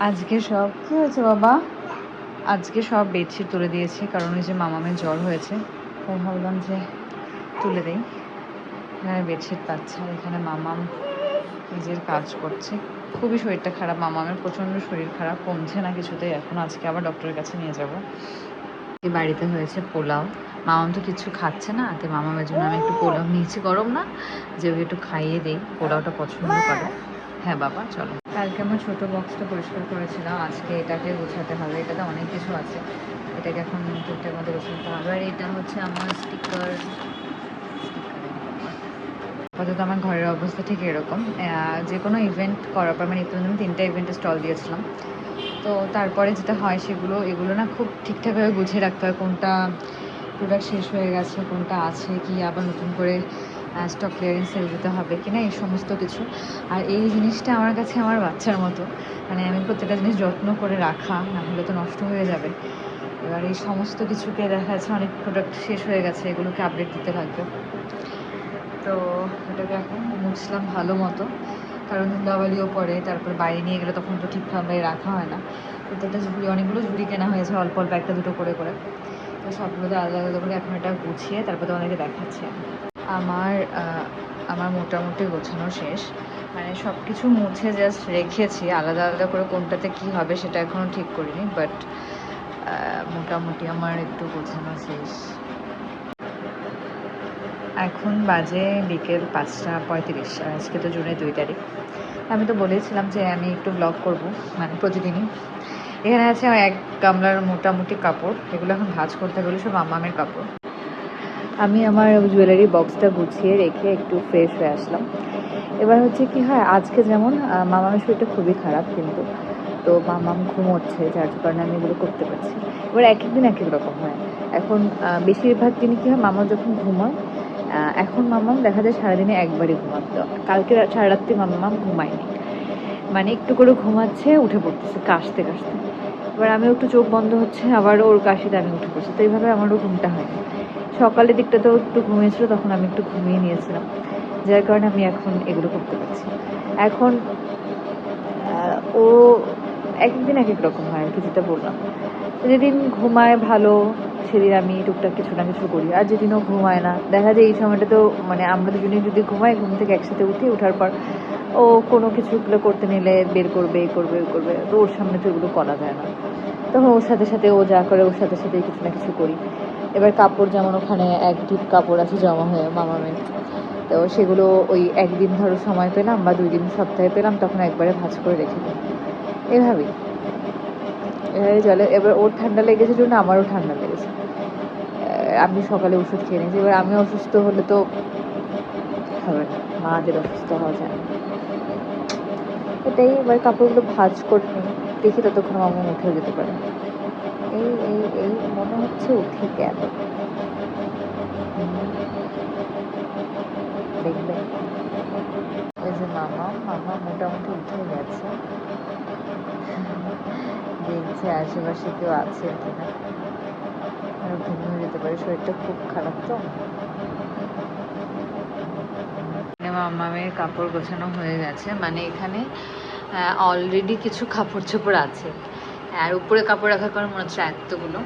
আজকে সব কি হয়েছে বাবা? আজকে সব বেডশিট তুলে দিয়েছি, কারণ ওই যে মামামের জ্বর হয়েছে, তাই ভাবলাম যে তুলে দেই। এখানে বেডশিট পাচ্ছে, আর এখানে মামাম নিজের কাজ করছে। খুবই শরীরটা খারাপ মামামের, প্রচণ্ড শরীর খারাপ, কমছে না কিছুতেই। এখন আজকে আবার ডক্টরের কাছে নিয়ে যাব। এই বাড়িতে হয়েছে পোলাও, মামাম তো কিছু খাচ্ছে না, তাই মামামের জন্য আমি একটু পোলাও নিয়েছি। গরম না, যে ওকে একটু খাইয়ে দেই, পোলাওটা পছন্দ করে। হ্যাঁ বাবা চলো। কালকে আমার ছোটো বক্সটা পরিষ্কার করেছিলাম, আজকে এটাকে গোছাতে হবে। এটাতে অনেক কিছু আছে, এটাকে এখন ঠিকঠাক মতো গোছাতে হবে। আর এটা হচ্ছে আমার স্টিকার। আপাতত আমার ঘরের অবস্থা ঠিক এরকম। যে কোনো ইভেন্ট করার পর, মানে আমি 3টা ইভেন্টে স্টল দিয়েছিলাম, তো তারপরে যেটা হয় এগুলো না খুব ঠিকঠাকভাবে গুছিয়ে রাখতে হয়। কোনটা প্রোডাক্ট শেষ হয়ে গেছে, কোনটা আছে, কি আবার নতুন করে স্টক ক্লিয়ারিং সেল দিতে হবে কিনা, এই সমস্ত কিছু। আর এই জিনিসটা আমার কাছে আমার বাচ্চার মতো, মানে আমি প্রত্যেকটা জিনিস যত্ন করে রাখা, না হলে তো নষ্ট হয়ে যাবে। এবার এই সমস্ত কিছুকে দেখা যাচ্ছে অনেক প্রোডাক্ট শেষ হয়ে গেছে, এগুলোকে আপডেট দিতে লাগবে। তো এটাকে এখন মুছলাম ভালো মতো, কারণ ধুলাবালিও পড়ে, তারপর বাইরে নিয়ে গেলে তখন তো ঠিকভাবে রাখা হয় না। প্রত্যেকটা ঝুড়ি, অনেকগুলো ঝুড়ি কেনা হয়েছে, অল্প অল্প একটা দুটো করে করে। তো সবগুলোতে আলাদা আলাদা করে এখন এটা গুছিয়ে তারপর তোমাদেরকে দেখাচ্ছি। আমার আমার মোটামুটি গোছানো শেষ, মানে সব কিছু মুছে জাস্ট রেখেছি। আলাদা আলাদা করে কোনটাতে কি হবে সেটা এখনও ঠিক করিনি, বাট মোটামুটি আমার একটু গোছানো শেষ। এখন বাজে বিকেল 5টা 35। আর আজকে তো জুনের 2 তারিখ। আমি তো বলেছিলাম যে আমি একটু ব্লগ করব, মানে প্রতিদিনই। এখানে আছে আমার 1 গামলার মোটামুটি কাপড়, এগুলো এখন ভাঁজ করতে হবে, সব মামামের কাপড়। আমি আমার জুয়েলারি বক্সটা গুছিয়ে রেখে একটু ফ্রেশ হয়ে আসলাম। এবার হচ্ছে কি হয়, আজকে যেমন মামামের শরীরটা খুবই খারাপ, কিন্তু তো মামাম ঘুমোচ্ছে, যার কারণে আমি এগুলো করতে পারছি। এবার এক এক দিন এক এক রকম হয়। এখন বেশিরভাগ দিনই কী হয়, মামা যখন ঘুমায়, এখন মামাম দেখা যায় সারাদিনে একবারই ঘুমাতো। কালকে সারা রাত্রি মামাম ঘুমায়নি, মানে একটু করে ঘুমাচ্ছে, উঠে পড়তেছে কাশতে কাশতে। এবার আমিও একটু চোখ বন্ধ হচ্ছে, আবার ওর কাশিতে আমি উঠে পড়ছি। তো এইভাবে আমারও ঘুমটা হয়। সকালের দিকটাতেও একটু ঘুমিয়েছিল, তখন আমি একটু ঘুমিয়ে নিয়েছিলাম, যার কারণে আমি এখন এগুলো করতে পারছি। এখন ও এক একদিন এক এক রকম হয় আর কি, যেটা বললাম। যেদিন ঘুমায় ভালো, সেদিন আমি টুকটাক কিছু না কিছু করি। আর যেদিন ও ঘুমায় না, দেখা যায় এই সময়টা তো মানে আমরা দুজনেই যদি ঘুমাই, ঘুম থেকে একসাথে উঠি, ওঠার পর ও কোনো কিছুগুলো করতে নিলে বের করবে, এই করবে, ওই করবে, তো ওর সামনে তো এগুলো করা যায় না। তখন ওর সাথে সাথে ও যা করে, ওর সাথে সাথে কিছু না কিছু করি। এবার কাপড় যেমন ওখানে এক ঢিপ কাপড় আছে জমা হয়ে মামামের, তো সেগুলো ওই একদিন ধরো সময় পেলাম বা 2 দিন সপ্তাহে পেলাম, তখন একবারে ভাঁজ করে রেখে দিই। এভাবেই চলে। এবার ওর ঠান্ডা লেগেছে জন্য আমারও ঠান্ডা লেগেছে, আমি সকালে ওষুধ খেয়ে নিয়েছি। এবার আমি অসুস্থ হলে তো হবে না, মাদের অসুস্থ হওয়া যায় না। এটাই, এবার কাপড়গুলো ভাঁজ করে নিই, দেখি ততক্ষণ মামা উঠেও যেতে পারে। এই এই এই মনে হচ্ছে উঠে গেল, দেখবে। ওই যে মামা মামা মোটামুটি উঠে গেছে, দেখছে আশেপাশে কেউ আছে কিনা, আর ঘুমিয়ে যেতে পারে, শরীরটা খুব খারাপ তো। মামামের কাপড় গোছানো হয়ে গেছে, মানে এখানে অলরেডি কিছু কাপড় চোপড় আছে, আর উপরে কাপড় রাখার কারণ মনে হচ্ছে এতগুলো।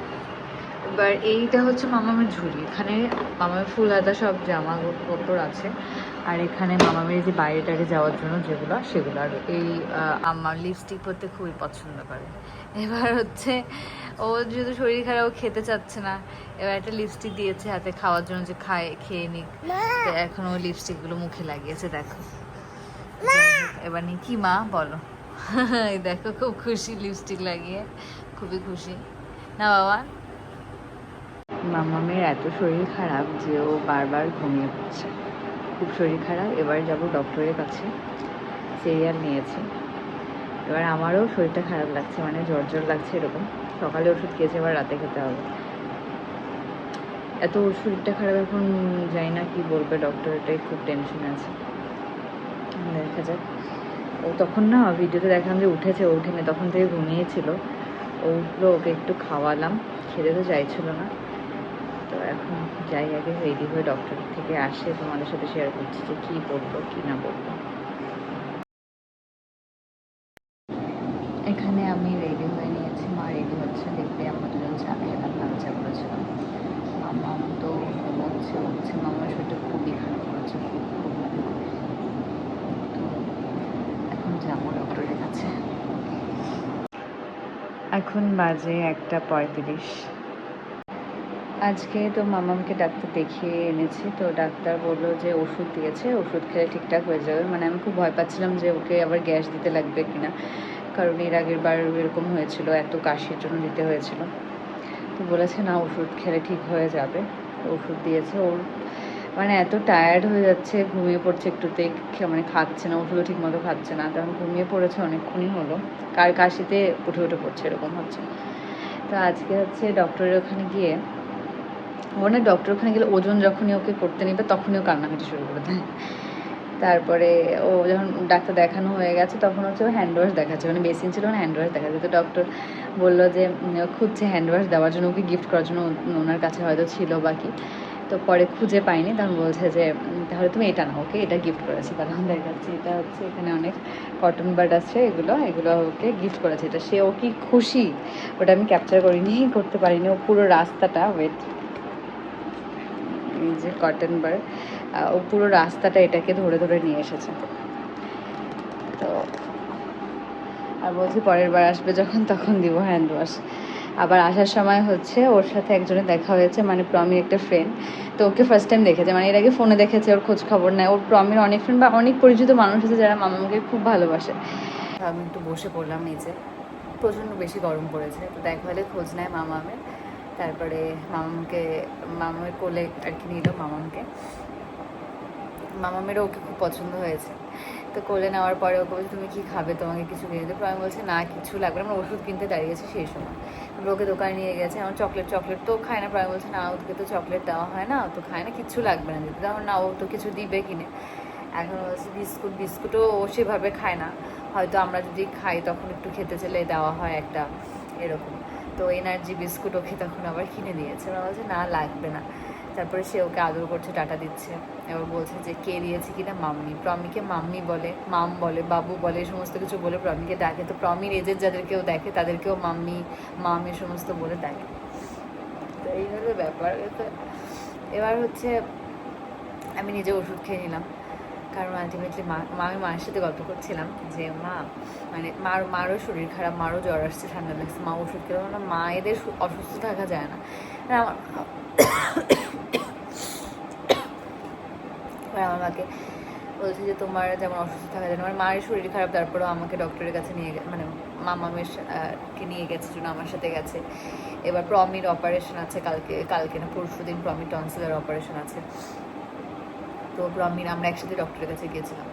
এবার এইটা হচ্ছে মামামের ঝুড়ি, এখানে মামামের ফুল হাতা সব জামা কাপড় আছে। আর এখানে মামামের যে বাইরে টাইরে যাওয়ার জন্য যেগুলো, সেগুলো। আর এই আমার লিপস্টিক পরতে খুবই পছন্দ করে। এবার হচ্ছে ও যেহেতু শরীর খারাপ, ও খেতে চাচ্ছে না, এবার একটা লিপস্টিক দিয়েছে হাতে খাওয়ার জন্য, যে খেয়ে নিক। তো এখন ও লিপস্টিকগুলো মুখে লাগিয়েছে, দেখো। এবার নি কি মা বলো, দেখো খুব খুশি লিপস্টিক লাগিয়ে, খুবই খুশি না বাবা। মামামের এত শরীর খারাপ যে ও বারবার ঘুমিয়ে পড়ছে, খুব শরীর খারাপ। এবার যাব ডক্টরের কাছে, সিরিয়াল নিয়েছি। এবার আমারও শরীরটা খারাপ লাগছে, মানে জ্বর জ্বর লাগছে এরকম। সকালে ওষুধ খেয়েছে, এবার রাতে খেতে হবে। এত ওর শরীরটা খারাপ, এখন জানি না কি বলবে ডক্টর, এটাই খুব টেনশন আছে। দেখা যাক। ও তখন না ভিডিওতে দেখলাম যে উঠেছে, ওঠেনি, তখন থেকে ঘুমিয়েছিল। ও উঠলো, ওকে একটু খাওয়ালাম, খেতে তো চাইছিল না। তো এখন যাই, আগে রেডি হয়ে ডক্টর থেকে আসে তোমাদের সাথে শেয়ার করছি যে কী বললো কি না বললো। এখানে দেখলে আমরা দুজন চা খেলাম, লাল চা করেছিলাম। মামা তো ঘুমোচ্ছে হচ্ছে, মামার শরীরটা খুবই খারাপ করেছে, খুব খুব মানে খুব। তো এখন যাবো ডক্টরের কাছে। এখন বাজে 1:35। আজকে তো মামাকে ডাক্তার দেখিয়ে এনেছি, তো ডাক্তার বললো যে ওষুধ দিয়েছে, ওষুধ খেলে ঠিকঠাক হয়ে যাবে। মানে আমি খুব ভয় পাচ্ছিলাম যে ওকে আবার গ্যাস দিতে লাগবে কিনা, কারণ এর আগের বার এরকম হয়েছিল, এত কাশির জন্য দিতে হয়েছিল। তো বলেছে না, ওষুধ খেলে ঠিক হয়ে যাবে। ওষুধ দিয়েছে। ওর মানে এত টায়ার্ড হয়ে যাচ্ছে, ঘুমিয়ে পড়ছে একটুতেই, মানে খাচ্ছে না, ওষুধও ঠিক মতো খাচ্ছে না, তখন ঘুমিয়ে পড়েছে অনেকক্ষণই হলো, কাশিতে উঠে উঠে পড়ছে, এরকম হচ্ছে। তো আজকে হচ্ছে ডক্টরের ওখানে গিয়ে, ওখানে ডক্টর ওখানে গেলে ওজন যখনই ওকে করতে নেবে তখনই ও কান্নাকাটি শুরু করে দেয়। তারপরে ও যখন ডাক্তার দেখানো হয়ে গেছে তখন হচ্ছে ও হ্যান্ড ওয়াশ দেখাচ্ছে, মানে বেসিন ছিল মানে হ্যান্ড ওয়াশ দেখাচ্ছে। তো ডক্টর বললো যে খুঁজছে হ্যান্ড ওয়াশ দেওয়ার জন্য, ওকে গিফট করার জন্য, ওনার কাছে হয়তো ছিল বাকি। তো পরে খুঁজে পাইনি, তখন বলছে যে তাহলে তুমি এটা নাও, ওকে এটা গিফট করেছি। তখন দেখাচ্ছি এটা হচ্ছে, এখানে অনেক কটন বাড আছে, এগুলো ওকে গিফট করেছে। এটা সে ও কি খুশি, ওটা আমি ক্যাপচার করিনি, করতে পারিনি। ও পুরো রাস্তাটা ওয়েট, এই যে কটন বার, ও পুরো রাস্তাটা এটাকে ধরে ধরে নিয়ে এসেছে। তো আর বলছি পরের বার আসবে যখন তখন দিব হ্যান্ড ওয়াশ। আবার আসার সময় হচ্ছে ওর সাথে একজনের দেখা হয়েছে, মানে প্রমির একটা ফ্রেন্ড। তো ওকে ফার্স্ট টাইম দেখেছে, মানে এর আগে ফোনে দেখেছে, ওর খোঁজ খবর নেয়। ওর প্রমির অনেক ফ্রেন্ড বা অনেক পরিচিত মানুষ আছে যারা মামাকে খুব ভালোবাসে। আমি একটু বসে পড়লাম নিচে, প্রচণ্ড বেশি গরম পড়েছে। তো দেখা হলে খোঁজ নেয় মামামের। তারপরে মামামের কোলে আর কি নিল মামামেরও ওকে খুব পছন্দ হয়েছে। তো কোলে নেওয়ার পরে ওকে বলছে তুমি কী খাবে, তোমাকে কিছু কিনে দেবো। আমি বলছে না কিছু লাগবে না, আমরা ওষুধ কিনতে দাঁড়িয়েছি সেই সময়। ওকে দোকানে নিয়ে গেছে, আমার চকলেট তো খায় না। প্রায় বলছে না, ওকে তো চকলেট দেওয়া হয় না, তো খায় না, কিচ্ছু লাগবে না দিতে। তখন না, ও তো কিছু দিবে কিনে। এখন বলছে বিস্কুটও ও সেভাবে খায় না, হয়তো আমরা যদি খাই তখন একটু খেতে চাইলে দেওয়া হয় একটা, এরকম। তো এনার্জি বিস্কুট ওকে তখন আবার কিনে দিয়েছে। ওরা বলছে না লাগবে না। তারপরে সে ওকে আদর করছে, টাটা দিচ্ছে। এবার বলছে যে কে দিয়েছে কিনা, মাম্মি। প্রমিকে মাম্মি বলে, মাম বলে, বাবু বলে, এই সমস্ত কিছু বলে প্রমিকে ডাকে। তো প্রমির এজের যাদেরকেও দেখে তাদেরকেও মাম্মি মাম এ সমস্ত বলে ডাকে। তো এই হলো ব্যাপার। তো এবার হচ্ছে আমি নিজে ওষুধ খেয়ে নিলাম, কারণ আলটিমেটলি আমি মায়ের সাথে গল্প করছিলাম যে মানে মারও শরীর খারাপ, মারও জ্বর আসছে, ঠান্ডা লাগছে, মা ওষুধ খেলো না। মায়েদের অসুস্থ থাকা যায় না। আমার আমার মাকে বলছে যে তোমার যেমন অসুস্থ থাকা যায় না, আমার মায়ের শরীর খারাপ, তারপরেও আমাকে ডক্টরের কাছে নিয়ে মানে মামামের কে নিয়ে গেছে, জন্য আমার সাথে গেছে। এবার প্রমির অপারেশন আছে কালকে না পরশু দিন প্রমির টনসিলের অপারেশন আছে। তো প্রমির আমরা একসাথে ডক্টরের কাছে গিয়েছিলাম।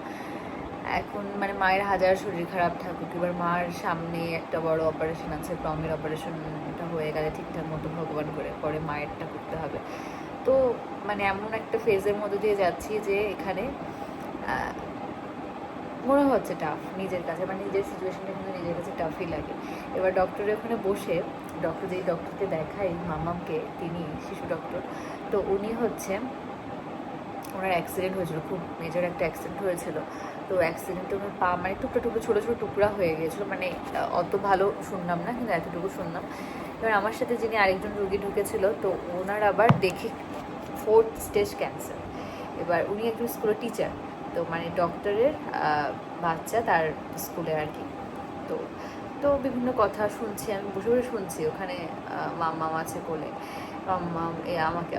এখন মানে মায়ের হাজার শরীর খারাপ থাকুক, এবার মার সামনে একটা বড় অপারেশন আছে, প্রমির অপারেশনটা হয়ে গেলে ঠিকঠাক মতো ভগবান করে পরে মায়েরটা করতে হবে। তো মানে এমন একটা ফেজের মধ্যে দিয়ে যাচ্ছি যে এখানে মনে হচ্ছে টাফ নিজের কাছে, মানে নিজের সিচুয়েশনটা কিন্তু নিজের কাছে টাফই লাগে। এবার ডক্টরের ওখানে বসে, যেই ডক্টরকে দেখাই মামামকে, তিনি শিশু ডক্টর। তো উনি হচ্ছে, ওনার অ্যাক্সিডেন্ট হয়েছিল, খুব মেজর একটা অ্যাক্সিডেন্ট হয়েছিল। তো অ্যাক্সিডেন্টে ওনার পা মানে টুকরো ছোটো ছোটো টুকরা হয়ে গিয়েছিলো, মানে অত ভালো শুনলাম না, কিন্তু এতটুকু শুনলাম। এবার আমার সাথে যিনি আরেকজন রুগী ঢুকেছিল, তো ওনার আবার দেখে 4th স্টেজ ক্যান্সার। এবার উনি একজন স্কুলের টিচার, তো মানে ডক্টরের বাচ্চা তার স্কুলে আর কি। তো তো বিভিন্ন কথা শুনছি, আমি বসে বসে শুনছি, ওখানে মামা আছে কোলে,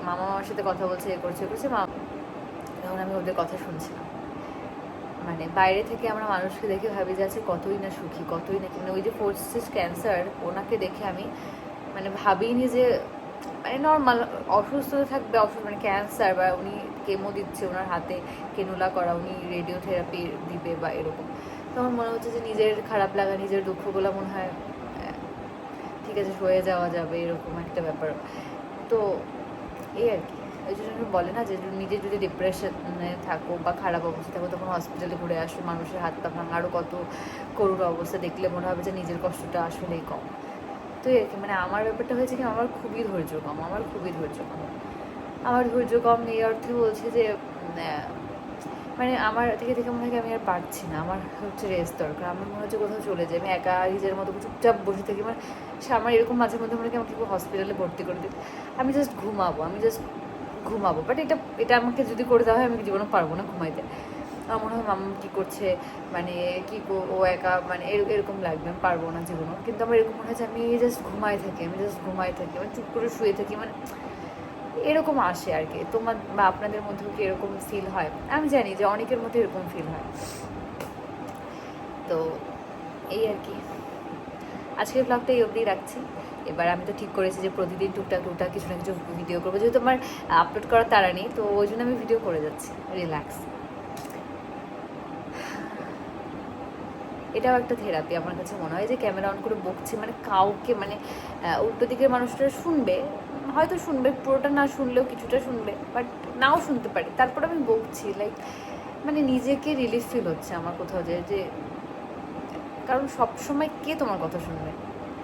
মামা আমার সাথে কথা বলছে, করছে তখন আমি ওদের কথা শুনছিলাম। মানে বাইরে থেকে আমরা মানুষকে দেখে ভাবি যে আছে কতই না সুখী, কতই না, মানে ওই যে 4th স্টেজ ক্যান্সার, ওনাকে দেখে আমি মানে ভাবিনি যে মানে নর্মাল অসুস্থতা থাকবে, মানে ক্যান্সার, বা উনি কেমো দিচ্ছে, ওনার হাতে কেনুলা করা, উনি রেডিওথেরাপি দিবে বা এরকম। তখন মনে হচ্ছে যে নিজের খারাপ লাগা, নিজের দুঃখগুলো মনে হয় ঠিক আছে সয়ে যাওয়া যাবে, এরকম একটা ব্যাপার। তো এই আর কি, ওই জন্য বলে না যে নিজে যদি ডিপ্রেশনে থাকো বা খারাপ অবস্থা থাকো, তখন হসপিটালে ঘুরে আসো, মানুষের হাত পা ভাঙা, আরও কত করুণ অবস্থা দেখলে মনে হবে যে নিজের কষ্টটা আসলেই কম। তো এই আর কি, মানে আমার ব্যাপারটা হয়েছে কি, আমার খুবই ধৈর্য কম, আমার ধৈর্য কম এই অর্থে বলছি যে মানে আমার থেকে থেকে মনে হয় কি আমি আর পারছি না, আমার হচ্ছে রেস্ট দরকার। আমার মনে হচ্ছে কোথাও চলে যাই, আমি একা নিজের মতো চুপচাপ বসে থাকি। মানে আমার এরকম মাঝে মধ্যে মনে হয় কি আমাকে হসপিটালে ভর্তি করে দিই, আমি জাস্ট ঘুমাবো, আমি জাস্ট ঘুমাবো। বাট এটা এটা আমাকে যদি করে দেওয়া হয় আমি জীবনে পারবো না ঘুমাইতে। আমার মনে হয় মাম্মা কী করছে, মানে কী ও একা, মানে এরকম লাগবে, আমি পারবো না জীবনও। কিন্তু আমার এরকম মনে হচ্ছে আমি জাস্ট ঘুমাই থাকি, আমি জাস্ট ঘুমাই থাকি, মানে চুপ করে শুয়ে থাকি, মানে এরকম আসে আর কি। তোমার বা আপনাদের মধ্যেও কি এরকম ফিল হয়? আমি জানি যে অনেকের মধ্যে এরকম ফিল হয়। তো এই আর কি, আজকের ব্লগটা এই অবধিই রাখছি। এবার আমি তো ঠিক করেছি যে প্রতিদিন টুকটাক টুকটাক কিছু না কিছু ভিডিও করবো, যেহেতু আমার আপলোড করার তাড়া নেই, তো ওই জন্য আমি ভিডিও করে যাচ্ছি রিল্যাক্স। এটাও একটা থেরাপি আমার কাছে মনে হয়, যে ক্যামেরা অন করে বকছি, মানে কাউকে, মানে উল্টো দিকের মানুষটা শুনবে, হয়তো শুনবে, পুরোটা না শুনলেও কিছুটা শুনবে, বাট নাও শুনতে পারি, তারপর আমি বকছি, লাইক মানে নিজেকে রিলিফ ফিল হচ্ছে আমার কোথাও যে কারণ সবসময় কে তোমার কথা শুনবে?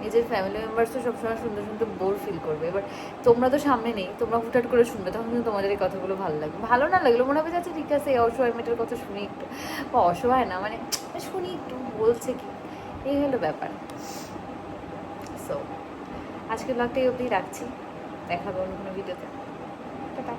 নিজের ফ্যামিলি মেম্বার্স তো সবসময় সুন্দর সুন্দর বোর ফিল করবে। এবার তোমরা তো সামনে নেই, তোমরা হুটহাট করে শুনবে, তখন কিন্তু তোমাদের এই কথাগুলো ভালো লাগবে। ভালো না লাগলো মনে হবে যাচ্ছে ঠিক আছে, এই অসহায় মেয়েটার কথা শুনি একটু, বা অসহায় না, মানে শুনি একটু, বলছে কি, এই হলো ব্যাপার। সো আজকের ব্লগটা এই অবধি রাখছি, দেখাবো অন্য কোনো ভিডিওতে। টাটা।